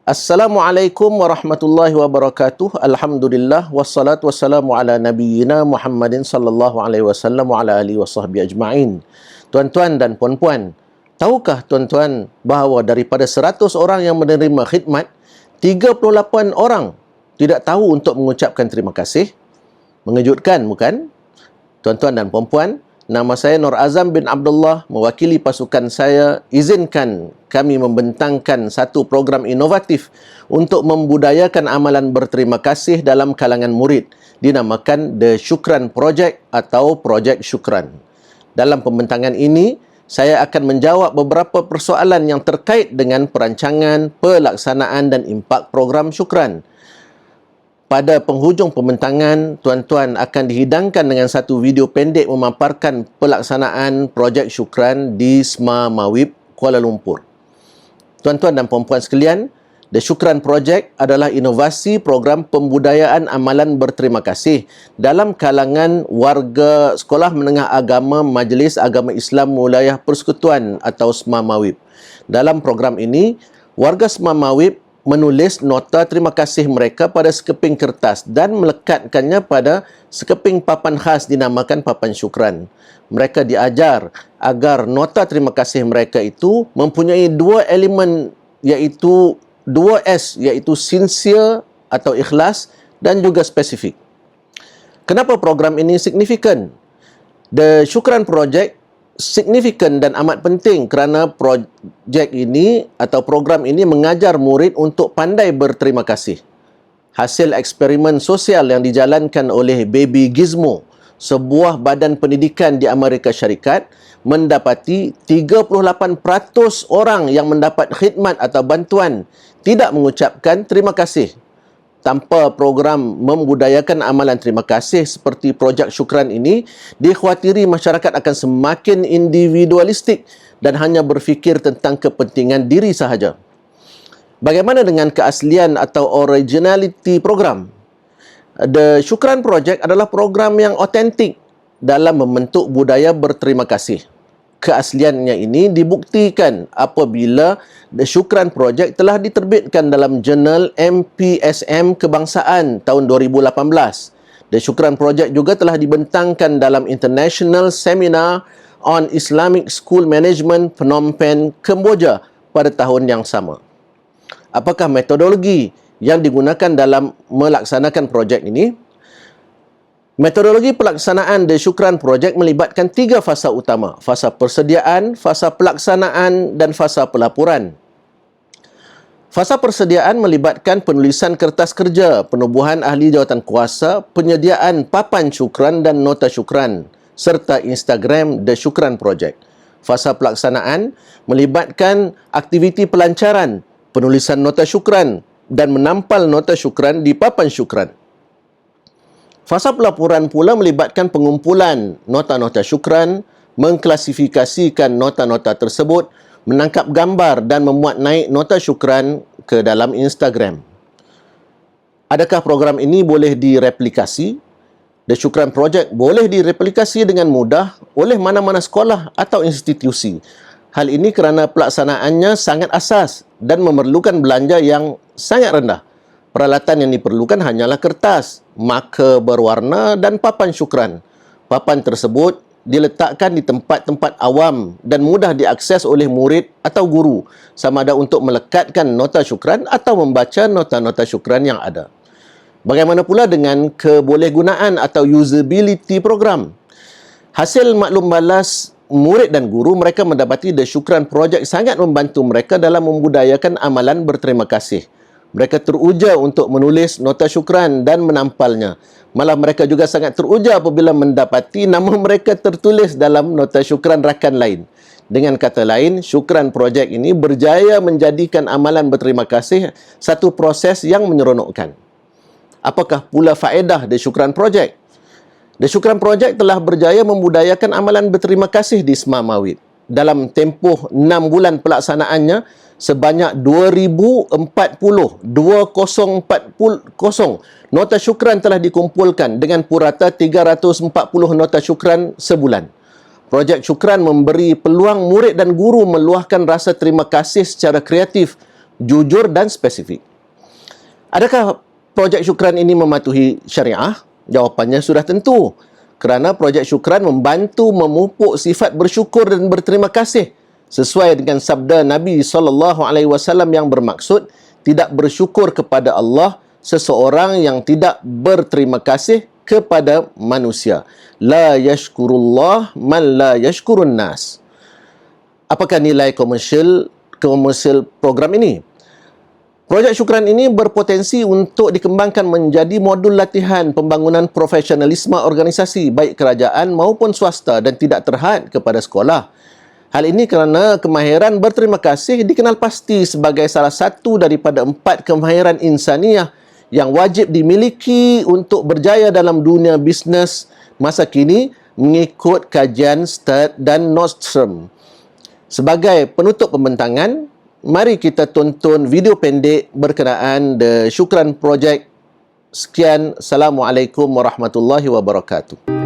Assalamualaikum warahmatullahi wabarakatuh. Alhamdulillah wassalatu wassalamu ala nabiyyina Muhammadin sallallahu alaihi wasallam wa ala alihi wasahbihi ajma'in. Tuan-tuan dan puan-puan, tahukah tuan-tuan bahawa daripada 100 orang yang menerima khidmat, 38 orang tidak tahu untuk mengucapkan terima kasih? Mengejutkan, bukan? Tuan-tuan dan puan-puan, nama saya Nur Azam bin Abdullah, mewakili pasukan saya. Izinkan kami membentangkan satu program inovatif untuk membudayakan amalan berterima kasih dalam kalangan murid, dinamakan The Shukran Project atau Projek Shukran. Dalam pembentangan ini, saya akan menjawab beberapa persoalan yang terkait dengan perancangan, pelaksanaan dan impak program Shukran. Pada penghujung pembentangan, tuan-tuan akan dihidangkan dengan satu video pendek memaparkan pelaksanaan projek Shukran di SMA Mawib, Kuala Lumpur. Tuan-tuan dan puan-puan sekalian, The Shukran Project adalah inovasi program pembudayaan amalan berterima kasih dalam kalangan warga Sekolah Menengah Agama Majlis Agama Islam Wilayah Persekutuan atau SMA Mawib. Dalam program ini, warga SMA Mawib menulis nota terima kasih mereka pada sekeping kertas dan melekatkannya pada sekeping papan khas dinamakan papan syukran. Mereka diajar agar nota terima kasih mereka itu mempunyai dua elemen, iaitu 2S, iaitu sincere atau ikhlas dan juga spesifik. Kenapa program ini signifikan? The Shukran Project signifikan dan amat penting kerana projek ini atau program ini mengajar murid untuk pandai berterima kasih. Hasil eksperimen sosial yang dijalankan oleh Baby Gizmo, sebuah badan pendidikan di Amerika Syarikat, mendapati 38% orang yang mendapat khidmat atau bantuan tidak mengucapkan terima kasih. Tanpa program membudayakan amalan terima kasih seperti projek Shukran ini, dikhawatiri masyarakat akan semakin individualistik dan hanya berfikir tentang kepentingan diri sahaja. Bagaimana dengan keaslian atau originality program? The Shukran Project adalah program yang otentik dalam membentuk budaya berterima kasih. Keasliannya ini dibuktikan apabila The Shukran Project telah diterbitkan dalam jurnal MPSM Kebangsaan tahun 2018. The Shukran Project juga telah dibentangkan dalam International Seminar on Islamic School Management Phnom Penh, Kemboja pada tahun yang sama. Apakah metodologi yang digunakan dalam melaksanakan projek ini? Metodologi pelaksanaan The Shukran Project melibatkan 3 fasa utama: fasa persediaan, fasa pelaksanaan dan fasa pelaporan. Fasa persediaan melibatkan penulisan kertas kerja, penubuhan ahli jawatan kuasa, penyediaan papan syukran dan nota syukran, serta Instagram The Shukran Project. Fasa pelaksanaan melibatkan aktiviti pelancaran, penulisan nota syukran dan menampal nota syukran di papan syukran. Fasa pelaporan pula melibatkan pengumpulan nota-nota syukran, mengklasifikasikan nota-nota tersebut, menangkap gambar dan memuat naik nota syukran ke dalam Instagram. Adakah program ini boleh direplikasi? The Shukran Project boleh direplikasi dengan mudah oleh mana-mana sekolah atau institusi. Hal ini kerana pelaksanaannya sangat asas dan memerlukan belanja yang sangat rendah. Peralatan yang diperlukan hanyalah kertas, marker berwarna dan papan syukran. Papan tersebut diletakkan di tempat-tempat awam dan mudah diakses oleh murid atau guru, sama ada untuk melekatkan nota syukran atau membaca nota-nota syukran yang ada. Bagaimana pula dengan kebolehgunaan atau usability program? Hasil maklum balas murid dan guru, mereka mendapati The Shukran Project sangat membantu mereka dalam membudayakan amalan berterima kasih. Mereka teruja untuk menulis nota syukran dan menampalnya. Malah mereka juga sangat teruja apabila mendapati nama mereka tertulis dalam nota syukran rakan lain. Dengan kata lain, Shukran Project ini berjaya menjadikan amalan berterima kasih satu proses yang menyeronokkan. Apakah pula faedah The Shukran Project? The Shukran Project telah berjaya membudayakan amalan berterima kasih di SMA Mawib. Dalam tempoh 6 bulan pelaksanaannya, sebanyak 2040 nota syukran telah dikumpulkan dengan purata 340 nota syukran sebulan. Projek Shukran memberi peluang murid dan guru meluahkan rasa terima kasih secara kreatif jujur dan spesifik. Adakah projek syukran ini mematuhi syariah? Jawapannya sudah tentu. Kerana projek syukran membantu memupuk sifat bersyukur dan berterima kasih sesuai dengan sabda Nabi SAW yang bermaksud tidak bersyukur kepada Allah seseorang yang tidak berterima kasih kepada manusia. La yashkurullah man la yashkurun nas. Apakah nilai komersial program ini? Projek syukran ini berpotensi untuk dikembangkan menjadi modul latihan pembangunan profesionalisme organisasi baik kerajaan maupun swasta dan tidak terhad kepada sekolah. Hal ini kerana kemahiran berterima kasih dikenal pasti sebagai salah satu daripada 4 kemahiran insaniah yang wajib dimiliki untuk berjaya dalam dunia bisnes masa kini mengikut kajian Stern dan Nordstrom. Sebagai penutup pembentangan, mari kita tonton video pendek berkenaan The Syukran Project. Sekian, Assalamualaikum warahmatullahi wabarakatuh.